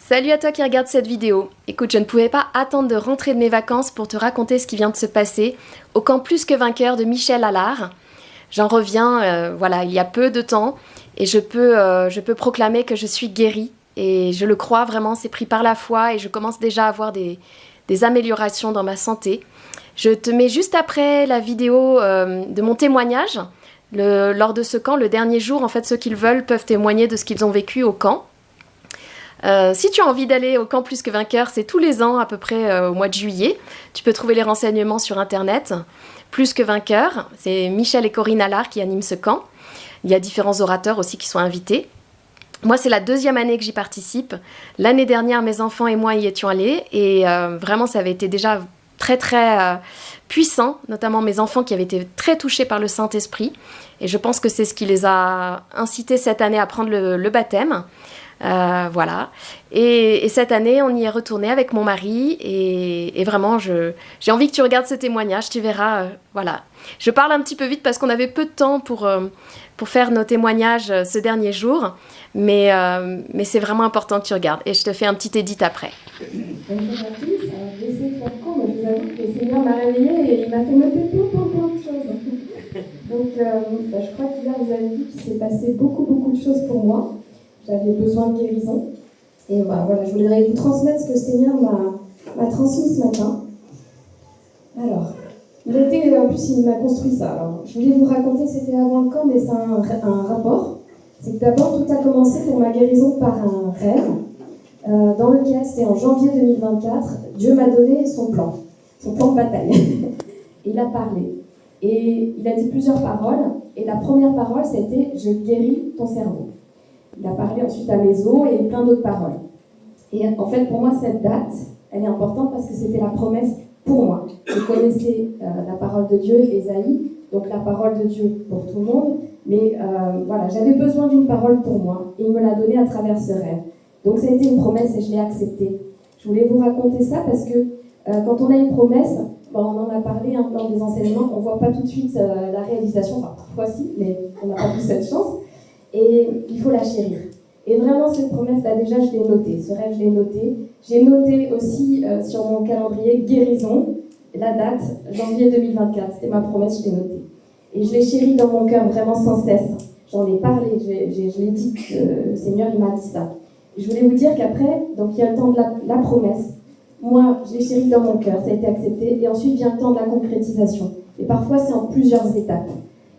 Salut à toi qui regarde cette vidéo. Écoute, je ne pouvais pas attendre de rentrer de mes vacances pour te raconter ce qui vient de se passer au camp Plus que Vainqueur de Michel Allard. J'en reviens, il y a peu de temps et je peux proclamer que je suis guérie et je le crois vraiment, c'est pris par la foi et je commence déjà à avoir des améliorations dans ma santé. Je te mets juste après la vidéo de mon témoignage. Lors de ce camp, le dernier jour, en fait, ceux qui le veulent peuvent témoigner de ce qu'ils ont vécu au camp. Si tu as envie d'aller au camp Plus que Vainqueur, c'est tous les ans à peu près au mois de juillet. Tu peux trouver les renseignements sur internet. Plus que Vainqueur, c'est Michel et Corinne Allard qui animent ce camp. Il y a différents orateurs aussi qui sont invités. Moi, c'est la 2e année que j'y participe. L'année dernière, mes enfants et moi y étions allés et vraiment, ça avait été déjà très puissant, notamment mes enfants qui avaient été très touchés par le Saint-Esprit. Et je pense que c'est ce qui les a incités cette année à prendre le baptême. Voilà. Et cette année, on y est retourné avec mon mari et vraiment, j'ai envie que tu regardes ce témoignage, tu verras. Voilà. Je parle un petit peu vite parce qu'on avait peu de temps pour faire nos témoignages ce dernier jour, mais c'est vraiment important que tu regardes et je te fais un petit édit après. Bonjour à tous, j'ai essayé de faire court, mais je vous avoue que le Seigneur m'a réveillée et il m'a fait noter plein de choses. Donc, je crois qu'hier vous avez vu qu'il s'est passé beaucoup de choses pour moi. J'avais besoin de guérison. Et voilà, je voulais vous transmettre ce que le Seigneur m'a transmis ce matin. Alors, en plus il m'a construit ça. Alors, je voulais vous raconter, c'était avant le camp, mais c'est un rapport. C'est que d'abord, tout a commencé pour ma guérison par un rêve. Dans lequel, c'était en janvier 2024, Dieu m'a donné son plan de bataille. Il a parlé. Et il a dit plusieurs paroles. Et la première parole, c'était « Je guéris ton cerveau ». Il a parlé ensuite à mes os et plein d'autres paroles. Et en fait, pour moi, cette date, elle est importante parce que c'était la promesse pour moi. Je connaissais la parole de Dieu, Ésaïe, donc la parole de Dieu pour tout le monde. Mais j'avais besoin d'une parole pour moi. Et il me l'a donnée à travers ce rêve. Donc ça a été une promesse et je l'ai acceptée. Je voulais vous raconter ça parce que quand on a une promesse, on en a parlé dans des enseignements, on ne voit pas tout de suite la réalisation, enfin parfois si, mais on n'a pas tous cette chance. Et il faut la chérir. Et vraiment, cette promesse, déjà, je l'ai notée. Ce rêve, je l'ai noté. J'ai noté aussi sur mon calendrier guérison, la date, janvier 2024. C'était ma promesse, je l'ai notée. Et je l'ai chérie dans mon cœur vraiment sans cesse. J'en ai parlé, je l'ai dit, le Seigneur, il m'a dit ça. Et je voulais vous dire qu'après, donc il y a le temps de la promesse. Moi, je l'ai chérie dans mon cœur, ça a été accepté. Et ensuite vient le temps de la concrétisation. Et parfois, c'est en plusieurs étapes.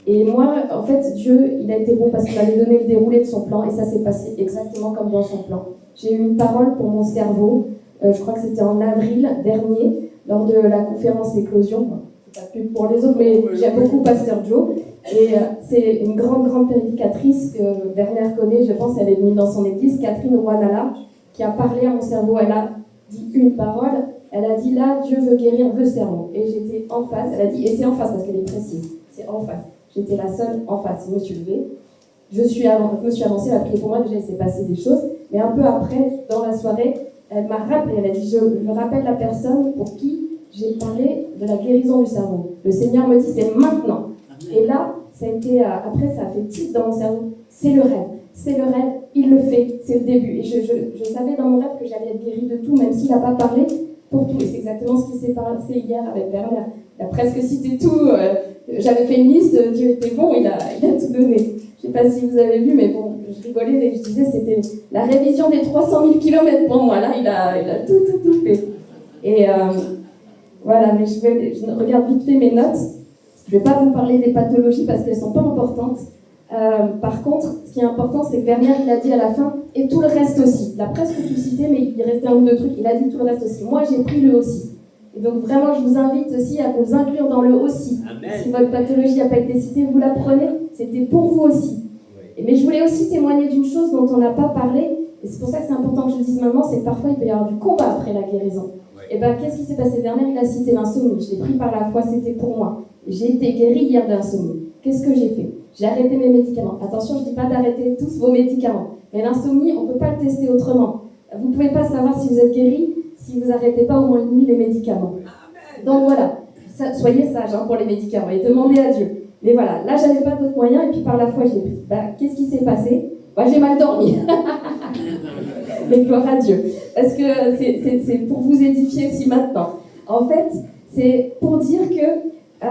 Et moi, en fait, Dieu, il a été bon parce qu'il m'avait donné le déroulé de son plan et ça s'est passé exactement comme dans son plan. J'ai eu une parole pour mon cerveau, je crois que c'était en avril dernier, lors de la conférence Éclosion. C'est pas pub pour les autres, mais j'aime beaucoup Pasteur Joe. Et c'est une grande prédicatrice que Werner connaît, je pense, elle est venue dans son église, Catherine Ouanala, qui a parlé à mon cerveau. Elle a dit une parole, elle a dit là, Dieu veut guérir le cerveau. Et j'étais en face, elle a dit, et c'est en face parce qu'elle est précise, c'est en face. J'étais la seule en face. Je me suis levée. Je me suis avancée, elle a prié pour moi. Déjà, il s'est passé des choses. Mais un peu après, dans la soirée, elle m'a rappelé. Elle a dit, je rappelle la personne pour qui j'ai parlé de la guérison du cerveau. Le Seigneur me dit, c'est maintenant. Et là, ça a été, après, ça a fait tilt dans mon cerveau. C'est le rêve. C'est le rêve. Il le fait. C'est le début. Et je savais dans mon rêve que j'allais être guérie de tout, même s'il n'a pas parlé pour tout. Et c'est exactement ce qui s'est passé hier avec Werner. Il a presque cité tout. J'avais fait une liste, Dieu était bon, il a tout donné. Je ne sais pas si vous avez vu, mais bon, je rigolais et je disais c'était la révision des 300 000 km pour moi. Là, il a tout fait. Et voilà, mais je regarde vite fait mes notes. Je ne vais pas vous parler des pathologies parce qu'elles ne sont pas importantes. Par contre, ce qui est important, c'est que Werner, il a dit à la fin, et tout le reste aussi. Il a presque tout cité, mais il restait un ou deux trucs. Il a dit tout le reste aussi. Moi, j'ai pris le aussi. Et donc vraiment, je vous invite aussi à vous inclure dans le aussi. Amen. Si votre pathologie n'a pas été citée, vous la prenez, c'était pour vous aussi. Oui. Mais je voulais aussi témoigner d'une chose dont on n'a pas parlé, et c'est pour ça que c'est important que je le dise maintenant, c'est que parfois il peut y avoir du combat après la guérison. Oui. Et bien, qu'est-ce qui s'est passé dernier? Il a cité l'insomnie. Je l'ai pris par la foi, c'était pour moi. J'ai été guérie hier de l'insomnie. Qu'est-ce que j'ai fait? J'ai arrêté mes médicaments. Attention, je ne dis pas d'arrêter tous vos médicaments. Mais l'insomnie, on ne peut pas le tester autrement. Vous ne pouvez pas savoir si vous êtes guéri si vous n'arrêtez pas au moins une nuit les médicaments. Donc voilà, soyez sages pour les médicaments et demandez à Dieu. Mais voilà, là j'avais pas d'autres moyens et puis par la foi j'ai pris. Qu'est-ce qui s'est passé? J'ai mal dormi. Mais gloire à Dieu. Parce que c'est pour vous édifier aussi maintenant. En fait, c'est pour dire que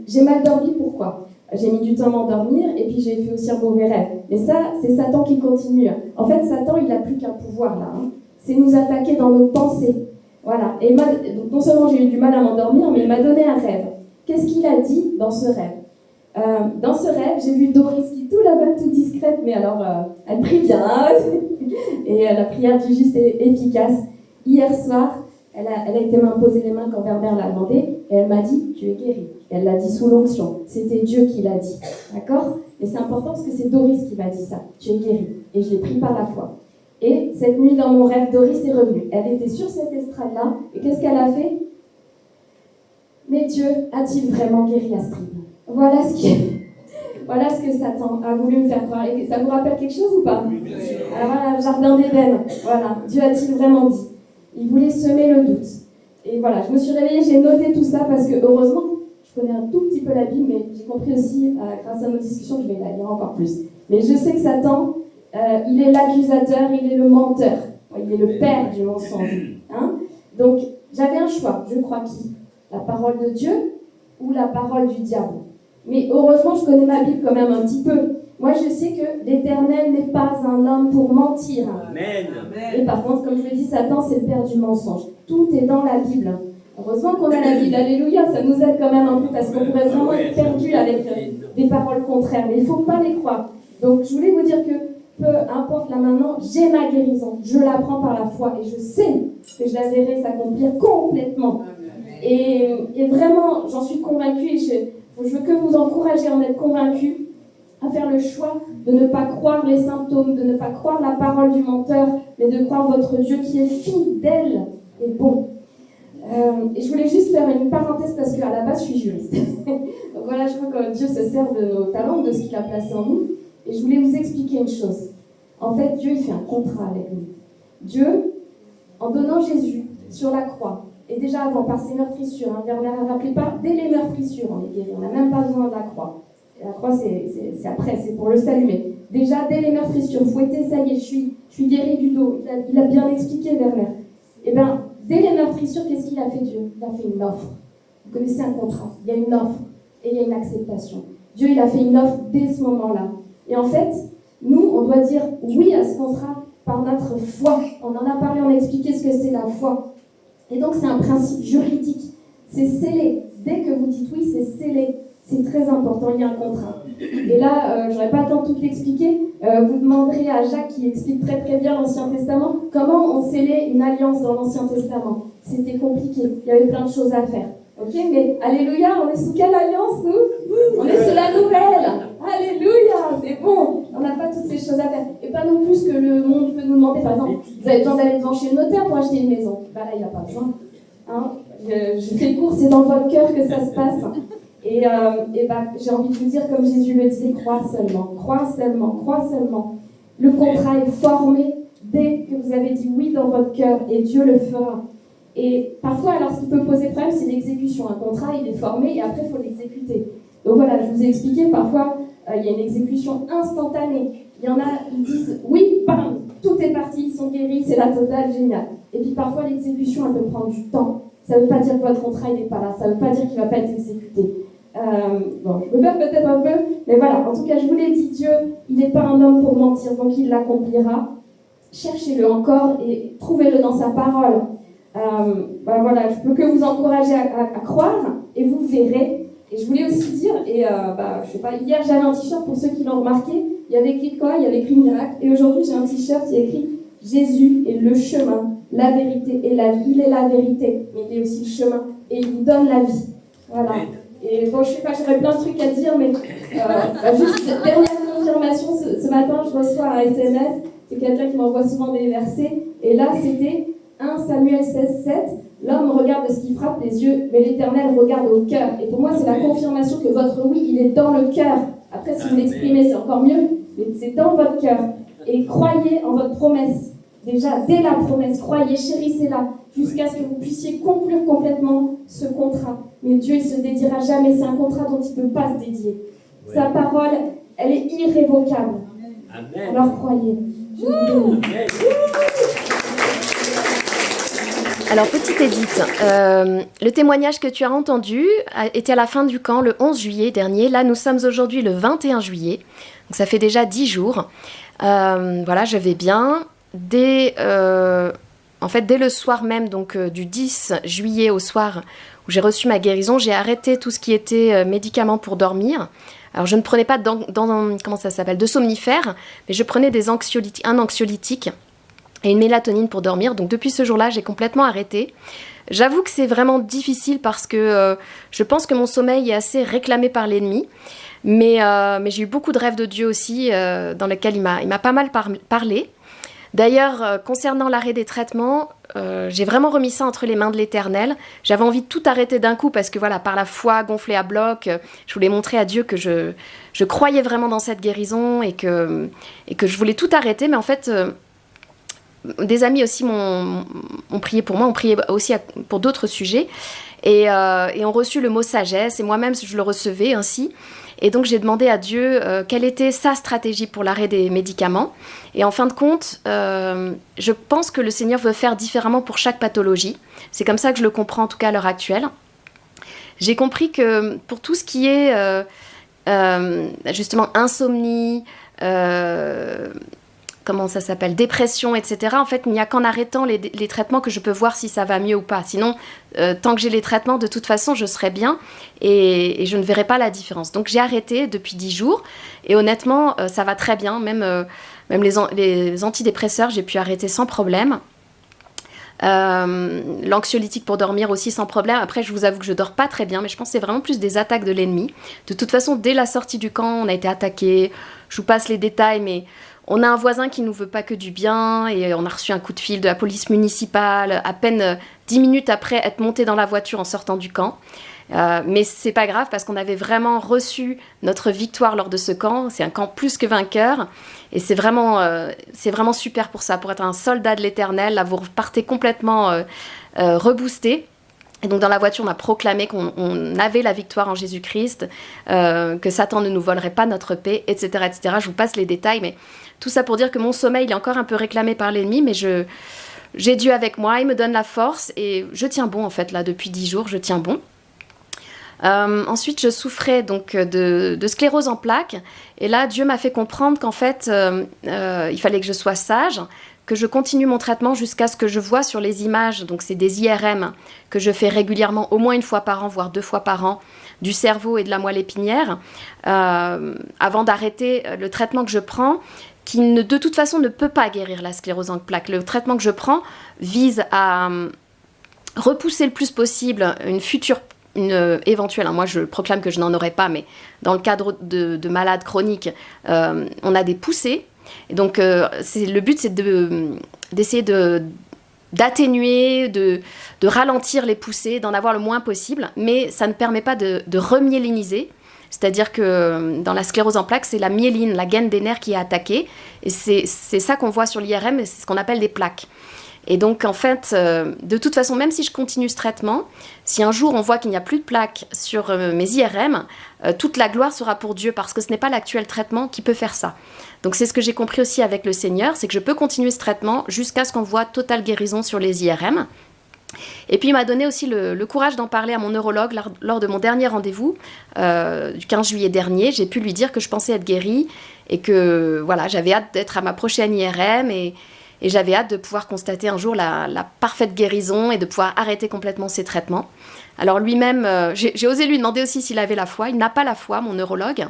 j'ai mal dormi. Pourquoi ? J'ai mis du temps à m'endormir et puis j'ai fait aussi un mauvais rêve. Mais ça, c'est Satan qui continue. En fait, Satan, il n'a plus qu'un pouvoir là. C'est nous attaquer dans nos pensées. Voilà. Et donc, non seulement j'ai eu du mal à m'endormir, mais il m'a donné un rêve. Qu'est-ce qu'il a dit dans ce rêve ? Dans ce rêve, j'ai vu Doris qui est tout là-bas, toute discrète, mais alors elle prie bien. Et la prière du juste est efficace. Hier soir, elle a été m'imposer les mains quand Werner l'a demandé, et elle m'a dit, tu es guérie. Elle l'a dit sous l'onction. C'était Dieu qui l'a dit. D'accord ? Et c'est important parce que c'est Doris qui m'a dit ça. Tu es guérie. Et je l'ai pris par la foi. Et cette nuit, dans mon rêve, Doris est revenue. Elle était sur cette estrade-là. Et qu'est-ce qu'elle a fait ? Mais Dieu a-t-il vraiment guéri Astrid ? Voilà ce que Satan a voulu me faire croire. Et ça vous rappelle quelque chose ou pas ? Alors voilà, le jardin d'Éden. Voilà, Dieu a-t-il vraiment dit ? Il voulait semer le doute. Et voilà, je me suis réveillée, j'ai noté tout ça parce que heureusement, je connais un tout petit peu la Bible, mais j'ai compris aussi, grâce à nos discussions, je vais la lire encore plus. Mais je sais que Satan, il est l'accusateur, il est le menteur. Il est le père du mensonge. Hein ? Donc, j'avais un choix. Je crois qui ? La parole de Dieu ou la parole du diable ? Mais heureusement, je connais ma Bible quand même un petit peu. Moi, je sais que l'Éternel n'est pas un homme pour mentir. Amen. Et par contre, comme je le dis, Satan, c'est le père du mensonge. Tout est dans la Bible. Heureusement qu'on a la Bible. Alléluia, ça nous aide quand même un peu parce qu'on pourrait vraiment être perdu avec des paroles contraires. Mais il ne faut pas les croire. Donc, je voulais vous dire que peu importe là maintenant, j'ai ma guérison. Je la prends par la foi et je sais que je la verrai s'accomplir complètement. Et vraiment, j'en suis convaincue et je veux que vous encourager à en être convaincus, à faire le choix de ne pas croire les symptômes, de ne pas croire la parole du menteur, mais de croire votre Dieu qui est fidèle et bon. Et je voulais juste faire une parenthèse parce qu'à la base, je suis juriste. Donc voilà, je crois que Dieu se sert de nos talents, de ce qu'il a placé en nous. Et je voulais vous expliquer une chose. En fait, Dieu, il fait un contrat avec nous. Dieu, en donnant Jésus sur la croix, et déjà avant, par ses meurtrissures, Werner a rappelé pas, dès les meurtrissures, on est guéri, on n'a même pas besoin de la croix. La croix, c'est après, c'est pour le salut. Mais déjà, dès les meurtrissures, fouetté, ça y est, je suis guéri du dos. Il a bien expliqué, Werner. Eh bien, dès les meurtrissures, qu'est-ce qu'il a fait, Dieu ? Il a fait une offre. Vous connaissez un contrat. Il y a une offre et il y a une acceptation. Dieu, il a fait une offre dès ce moment-là. Et en fait, nous, on doit dire oui à ce contrat par notre foi. On en a parlé, on a expliqué ce que c'est la foi. Et donc, c'est un principe juridique. C'est scellé. Dès que vous dites oui, c'est scellé. C'est très important, il y a un contrat. Et là, je n'aurai pas le temps de tout l'expliquer. Vous demanderez à Jacques, qui explique très très bien l'Ancien Testament, comment on scellait une alliance dans l'Ancien Testament. C'était compliqué, il y avait plein de choses à faire. Ok, mais alléluia, on est sous quelle alliance, nous ? On est sous la nouvelle. Alléluia, c'est bon. On n'a pas toutes ces choses à faire. Et pas non plus que le monde peut nous demander, par exemple, vous avez besoin d'aller devant chez le notaire pour acheter une maison. Bah là, il n'y a pas besoin. Hein, je fais le cours, c'est dans votre cœur que ça se passe. Et j'ai envie de vous dire, comme Jésus le disait, crois seulement, crois seulement, crois seulement. Le contrat est formé dès que vous avez dit oui dans votre cœur et Dieu le fera. Et parfois, alors ce qui peut poser problème, c'est l'exécution. Un contrat, il est formé et après, il faut l'exécuter. Donc voilà, je vous ai expliqué, parfois, il y a une exécution instantanée. Il y en a, ils disent oui, bam, tout est parti, ils sont guéris, c'est la totale, génial. Et puis parfois, l'exécution, elle peut prendre du temps. Ça ne veut pas dire que votre contrat, il n'est pas là. Ça ne veut pas dire qu'il ne va pas être exécuté. Bon, je me perds peut-être un peu, mais voilà, en tout cas, je vous l'ai dit, Dieu, il n'est pas un homme pour mentir, donc il l'accomplira. Cherchez-le encore et trouvez-le dans sa parole. Voilà, je peux que vous encourager à croire et vous verrez. Et je voulais aussi dire, je sais pas, hier j'avais un t-shirt pour ceux qui l'ont remarqué, il y avait écrit quoi ? Il y avait écrit miracle. Et aujourd'hui j'ai un t-shirt qui est écrit Jésus est le chemin, la vérité et la vie. Il est la vérité, mais il est aussi le chemin et il vous donne la vie. Voilà. Et bon, je sais pas, j'aurais plein de trucs à dire, mais juste dernière confirmation, ce matin, je reçois un SMS, c'est quelqu'un qui m'envoie souvent des versets, et là, c'était 1 Samuel 16, 7, l'homme regarde ce qui frappe les yeux, mais l'Éternel regarde au cœur. Et pour moi, c'est la confirmation que votre oui, il est dans le cœur. Après, si vous l'exprimez, c'est encore mieux, mais c'est dans votre cœur. Et croyez en votre promesse. Déjà, dès la promesse, croyez, chérissez-la, jusqu'à ce que vous puissiez conclure complètement ce contrat. Mais Dieu, il ne se dédiera jamais. C'est un contrat dont il ne peut pas se dédier. Ouais. Sa parole, elle est irrévocable. Amen. Alors croyez. Je vous bénis. Alors, petite Edith, le témoignage que tu as entendu était à la fin du camp le 11 juillet dernier. Là, nous sommes aujourd'hui le 21 juillet, donc ça fait déjà 10 jours. Voilà, je vais bien. Dès le soir même, donc du 10 juillet au soir où j'ai reçu ma guérison, j'ai arrêté tout ce qui était médicaments pour dormir. Alors, je ne prenais pas de somnifères, mais je prenais un anxiolytique et une mélatonine pour dormir. Donc depuis ce jour-là, j'ai complètement arrêté. J'avoue que c'est vraiment difficile parce que je pense que mon sommeil est assez réclamé par l'ennemi. Mais j'ai eu beaucoup de rêves de Dieu aussi, dans lesquels il m'a pas mal parlé. D'ailleurs, concernant l'arrêt des traitements, j'ai vraiment remis ça entre les mains de l'Éternel. J'avais envie de tout arrêter d'un coup parce que voilà, par la foi gonflée à bloc, je voulais montrer à Dieu que je croyais vraiment dans cette guérison et que je voulais tout arrêter. Mais en fait, des amis aussi ont prié pour moi, ont prié aussi pour d'autres sujets et ont reçu le mot sagesse et moi-même je le recevais ainsi. Et donc j'ai demandé à Dieu quelle était sa stratégie pour l'arrêt des médicaments. Et en fin de compte, je pense que le Seigneur veut faire différemment pour chaque pathologie. C'est comme ça que je le comprends en tout cas à l'heure actuelle. J'ai compris que pour tout ce qui est justement insomnie, dépression, etc. En fait, il n'y a qu'en arrêtant les traitements que je peux voir si ça va mieux ou pas. Sinon, tant que j'ai les traitements, de toute façon, je serai bien et je ne verrai pas la différence. Donc, j'ai arrêté depuis 10 jours et honnêtement, ça va très bien. Même les antidépresseurs, j'ai pu arrêter sans problème. L'anxiolytique pour dormir aussi sans problème. Après, je vous avoue que je dors pas très bien, mais je pense que c'est vraiment plus des attaques de l'ennemi. De toute façon, dès la sortie du camp, on a été attaqué. Je vous passe les détails, mais on a un voisin qui nous veut pas que du bien et on a reçu un coup de fil de la police municipale à peine 10 minutes après être monté dans la voiture en sortant du camp. Mais c'est pas grave parce qu'on avait vraiment reçu notre victoire lors de ce camp. C'est un camp plus que vainqueur et c'est vraiment super pour ça, pour être un soldat de l'Éternel. Là, vous repartez complètement reboosté. Et donc dans la voiture, on a proclamé qu'on avait la victoire en Jésus-Christ, que Satan ne nous volerait pas notre paix, etc., etc. Je vous passe les détails, mais tout ça pour dire que mon sommeil il est encore un peu réclamé par l'ennemi, mais j'ai Dieu avec moi, il me donne la force et je tiens bon en fait là depuis 10 jours, je tiens bon. Ensuite, je souffrais donc de sclérose en plaques et là, Dieu m'a fait comprendre qu'en fait, il fallait que je sois sage, que je continue mon traitement jusqu'à ce que je vois sur les images, donc c'est des IRM que je fais régulièrement, au moins 1 fois par an, voire 2 fois par an, du cerveau et de la moelle épinière, avant d'arrêter le traitement que je prends, qui de toute façon ne peut pas guérir la sclérose en plaques. Le traitement que je prends vise à repousser le plus possible une éventuelle, moi je proclame que je n'en aurai pas, mais dans le cadre de malades chroniques, on a des poussées. Et donc le but c'est d'essayer d'atténuer, de ralentir les poussées, d'en avoir le moins possible, mais ça ne permet pas de remyéliniser. C'est-à-dire que dans la sclérose en plaques, c'est la myéline, la gaine des nerfs qui est attaquée, et c'est ça qu'on voit sur l'IRM, et c'est ce qu'on appelle des plaques. Et donc, en fait, de toute façon, même si je continue ce traitement, si un jour on voit qu'il n'y a plus de plaques sur mes IRM, toute la gloire sera pour Dieu, parce que ce n'est pas l'actuel traitement qui peut faire ça. Donc, c'est ce que j'ai compris aussi avec le Seigneur, c'est que je peux continuer ce traitement jusqu'à ce qu'on voit totale guérison sur les IRM. Et puis, il m'a donné aussi le courage d'en parler à mon neurologue lors de mon dernier rendez-vous, du 15 juillet dernier. J'ai pu lui dire que je pensais être guérie et que voilà, j'avais hâte d'être à ma prochaine IRM et j'avais hâte de pouvoir constater un jour la parfaite guérison et de pouvoir arrêter complètement ces traitements. Alors lui-même, j'ai osé lui demander aussi s'il avait la foi. Il n'a pas la foi, mon neurologue.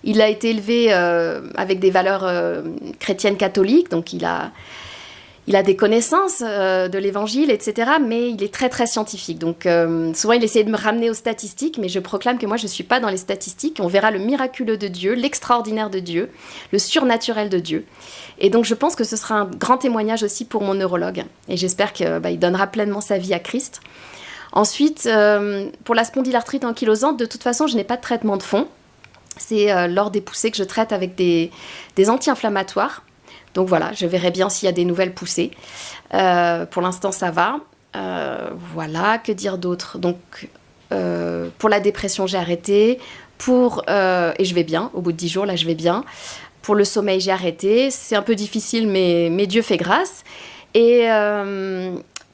Il a été élevé avec des valeurs chrétiennes catholiques, donc il a des connaissances de l'évangile, etc., mais il est très très scientifique. Donc souvent il essayait de me ramener aux statistiques, mais je proclame que moi je ne suis pas dans les statistiques. On verra le miraculeux de Dieu, l'extraordinaire de Dieu, le surnaturel de Dieu. Et donc je pense que ce sera un grand témoignage aussi pour mon neurologue. Et j'espère qu'il donnera pleinement sa vie à Christ. Ensuite, pour la spondylarthrite ankylosante, de toute façon je n'ai pas de traitement de fond. C'est lors des poussées que je traite avec des anti-inflammatoires. Donc voilà, je verrai bien s'il y a des nouvelles poussées. Pour l'instant, ça va. Voilà, que dire d'autre ? Donc, pour la dépression, j'ai arrêté. Et je vais bien. Au bout de 10 jours, là, je vais bien. Pour le sommeil, j'ai arrêté. C'est un peu difficile, mais Dieu fait grâce. Et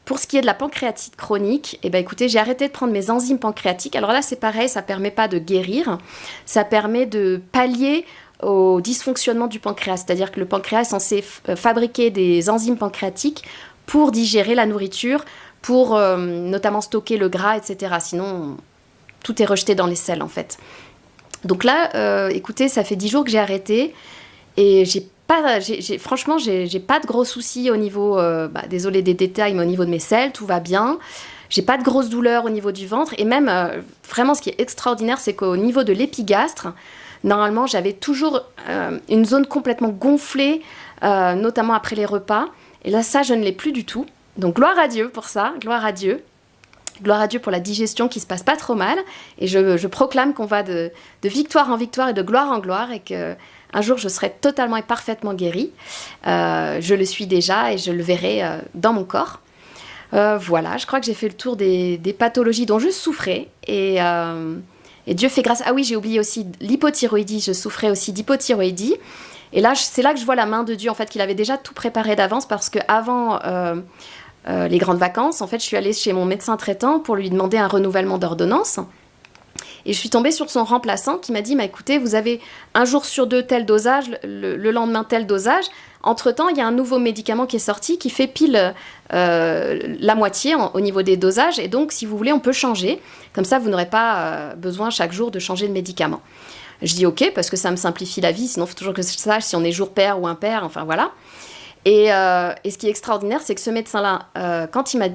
Pour ce qui est de la pancréatite chronique, eh ben, écoutez, j'ai arrêté de prendre mes enzymes pancréatiques. Alors là, c'est pareil, ça ne permet pas de guérir, ça permet de pallier au dysfonctionnement du pancréas. C'est-à-dire que le pancréas est censé fabriquer des enzymes pancréatiques pour digérer la nourriture, pour notamment stocker le gras, etc. Sinon, tout est rejeté dans les selles, en fait. Donc là, écoutez, ça fait 10 jours que j'ai arrêté et franchement, j'ai pas de gros soucis au niveau, désolé des détails, mais au niveau de mes selles, tout va bien. J'ai pas de grosses douleurs au niveau du ventre. Et même, vraiment, ce qui est extraordinaire, c'est qu'au niveau de l'épigastre, normalement, j'avais toujours une zone complètement gonflée, notamment après les repas. Et là, ça, je ne l'ai plus du tout. Donc, gloire à Dieu pour ça, gloire à Dieu. Gloire à Dieu pour la digestion qui se passe pas trop mal. Et je proclame qu'on va de victoire en victoire et de gloire en gloire et qu'un jour, je serai totalement et parfaitement guérie. Je le suis déjà et je le verrai dans mon corps. Voilà, je crois que j'ai fait le tour des pathologies dont je souffrais. Et Dieu fait grâce. Ah oui, j'ai oublié aussi l'hypothyroïdie. Je souffrais aussi d'hypothyroïdie. Et là, c'est là que je vois la main de Dieu, en fait, qu'il avait déjà tout préparé d'avance parce qu'avant les grandes vacances, en fait, je suis allée chez mon médecin traitant pour lui demander un renouvellement d'ordonnance. Et je suis tombée sur son remplaçant qui m'a dit, écoutez, vous avez un jour sur 2 tel dosage, le lendemain tel dosage. Entre-temps, il y a un nouveau médicament qui est sorti qui fait pile la moitié au niveau des dosages. Et donc, si vous voulez, on peut changer. Comme ça, vous n'aurez pas besoin chaque jour de changer de médicament. Je dis OK, parce que ça me simplifie la vie. Sinon, il faut toujours que je sache si on est jour pair ou impair. Enfin, voilà. Et ce qui est extraordinaire, c'est que ce médecin-là, quand il m'a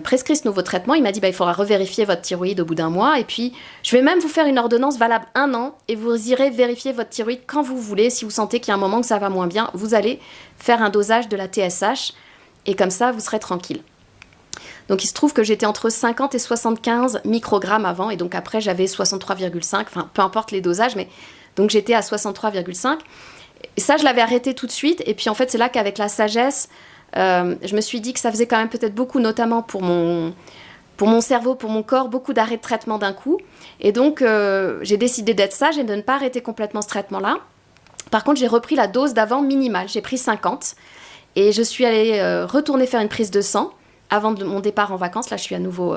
prescrit ce nouveau traitement, il m'a dit il faudra revérifier votre thyroïde au bout d'1 mois. Et puis, je vais même vous faire une ordonnance valable 1 an. Et vous irez vérifier votre thyroïde quand vous voulez. Si vous sentez qu'il y a un moment que ça va moins bien, vous allez faire un dosage de la TSH. Et comme ça, vous serez tranquille. Donc, il se trouve que j'étais entre 50 et 75 microgrammes avant. Et donc, après, j'avais 63,5. Enfin, peu importe les dosages. Mais donc, j'étais à 63,5. Et ça, je l'avais arrêté tout de suite. Et puis, en fait, c'est là qu'avec la sagesse, je me suis dit que ça faisait quand même peut-être beaucoup, notamment pour mon cerveau, pour mon corps, beaucoup d'arrêts de traitement d'un coup. Et donc, j'ai décidé d'être sage et de ne pas arrêter complètement ce traitement-là. Par contre, j'ai repris la dose d'avant minimale. J'ai pris 50. Et je suis allée retourner faire une prise de sang avant mon départ en vacances. Là, je suis à nouveau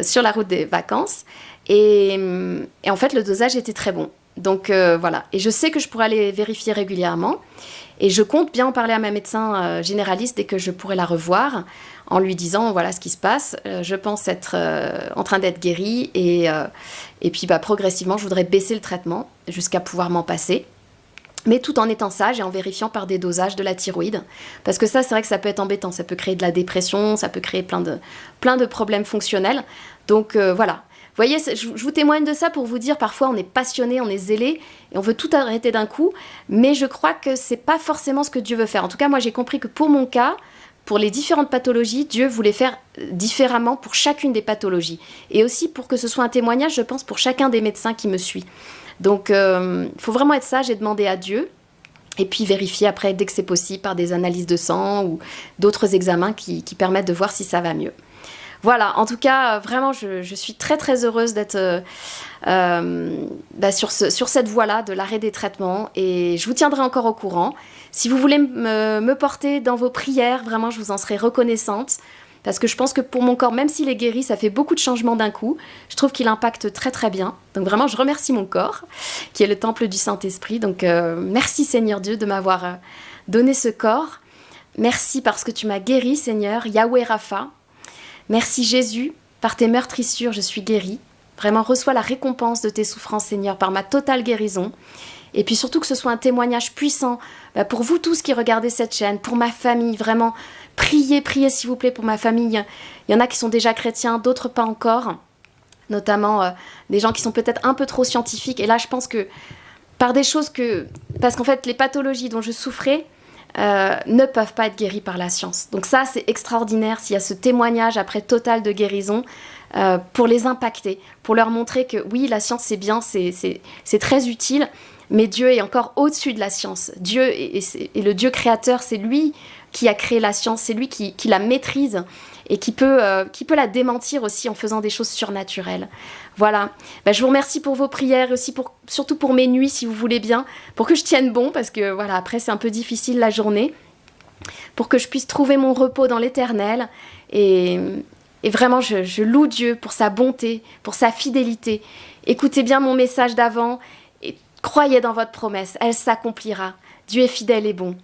sur la route des vacances. Et en fait, le dosage était très bon. Donc voilà, et je sais que je pourrais aller vérifier régulièrement et je compte bien en parler à ma médecin généraliste dès que je pourrai la revoir en lui disant voilà ce qui se passe, je pense être en train d'être guérie et puis progressivement je voudrais baisser le traitement jusqu'à pouvoir m'en passer, mais tout en étant sage et en vérifiant par des dosages de la thyroïde, parce que ça c'est vrai que ça peut être embêtant, ça peut créer de la dépression, ça peut créer plein de problèmes fonctionnels, donc voilà. Vous voyez, je vous témoigne de ça pour vous dire, parfois on est passionné, on est zélé, et on veut tout arrêter d'un coup, mais je crois que c'est pas forcément ce que Dieu veut faire. En tout cas, moi j'ai compris que pour mon cas, pour les différentes pathologies, Dieu voulait faire différemment pour chacune des pathologies. Et aussi pour que ce soit un témoignage, je pense, pour chacun des médecins qui me suit. Donc, il faut vraiment être sage et demander à Dieu, et puis vérifier après, dès que c'est possible, par des analyses de sang ou d'autres examens qui permettent de voir si ça va mieux. Voilà, en tout cas, vraiment, je suis très très heureuse d'être sur cette voie-là de l'arrêt des traitements et je vous tiendrai encore au courant. Si vous voulez me porter dans vos prières, vraiment, je vous en serai reconnaissante parce que je pense que pour mon corps, même s'il est guéri, ça fait beaucoup de changements d'un coup. Je trouve qu'il impacte très très bien. Donc vraiment, je remercie mon corps, qui est le temple du Saint-Esprit. Donc merci Seigneur Dieu de m'avoir donné ce corps. Merci parce que tu m'as guéri, Seigneur, Yahweh Rapha. Merci Jésus, par tes meurtrissures, je suis guérie. Vraiment, reçois la récompense de tes souffrances, Seigneur, par ma totale guérison. Et puis surtout que ce soit un témoignage puissant pour vous tous qui regardez cette chaîne, pour ma famille. Vraiment, priez s'il vous plaît pour ma famille. Il y en a qui sont déjà chrétiens, d'autres pas encore. Notamment des gens qui sont peut-être un peu trop scientifiques. Et là, je pense que par des choses que... Parce qu'en fait, les pathologies dont je souffrais... ne peuvent pas être guéris par la science. Donc ça, c'est extraordinaire s'il y a ce témoignage après total de guérison pour les impacter, pour leur montrer que oui, la science, c'est bien, c'est très utile, mais Dieu est encore au-dessus de la science. Dieu est le Dieu créateur, c'est lui qui a créé la science, c'est lui qui la maîtrise et qui peut la démentir aussi en faisant des choses surnaturelles. Voilà, je vous remercie pour vos prières et aussi surtout pour mes nuits si vous voulez bien, pour que je tienne bon parce que voilà, après c'est un peu difficile la journée. pour que je puisse trouver mon repos dans l'Éternel. Et vraiment, je loue Dieu pour sa bonté, pour sa fidélité. Écoutez bien mon message d'avant et croyez dans votre promesse, elle s'accomplira. Dieu est fidèle et bon.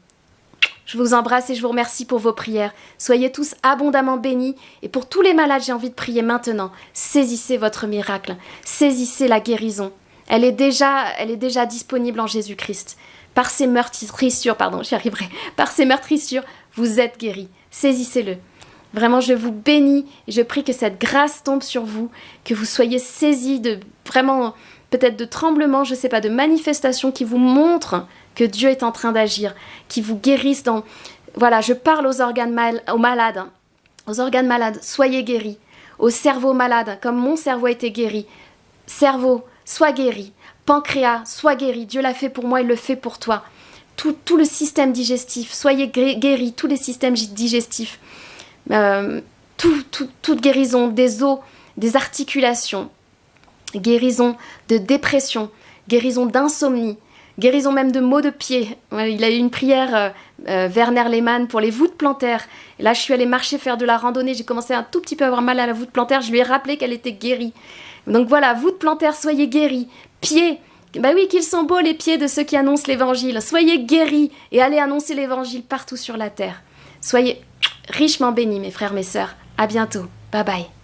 Je vous embrasse et je vous remercie pour vos prières. Soyez tous abondamment bénis. Et pour tous les malades, j'ai envie de prier maintenant. Saisissez votre miracle. Saisissez la guérison. Elle est déjà disponible en Jésus-Christ. Par ses meurtrissures, par ses meurtrissures, vous êtes guéris. Saisissez-le. Vraiment, je vous bénis et je prie que cette grâce tombe sur vous, que vous soyez saisis de vraiment, peut-être de tremblements, je ne sais pas, de manifestations qui vous montrent que Dieu est en train d'agir, qui vous guérissent dans... Voilà, je parle aux malades, aux organes malades, soyez guéris. Au cerveau malade, comme mon cerveau a été guéri. Cerveau, sois guéri. Pancréas, sois guéri. Dieu l'a fait pour moi, il le fait pour toi. Tout le système digestif, soyez guéris, tous les systèmes digestifs. Toute guérison des os, des articulations, guérison de dépression, guérison d'insomnie, guérison même de maux de pied. Il a eu une prière, Werner Lehmann, pour les voûtes plantaires. Et là, je suis allée marcher, faire de la randonnée. J'ai commencé un tout petit peu à avoir mal à la voûte plantaire. Je lui ai rappelé qu'elle était guérie. Donc voilà, voûte plantaire, soyez guéris. Pieds, bah oui, qu'ils sont beaux les pieds de ceux qui annoncent l'évangile. Soyez guéris et allez annoncer l'évangile partout sur la terre. Soyez richement bénis, mes frères, mes sœurs. À bientôt. Bye bye.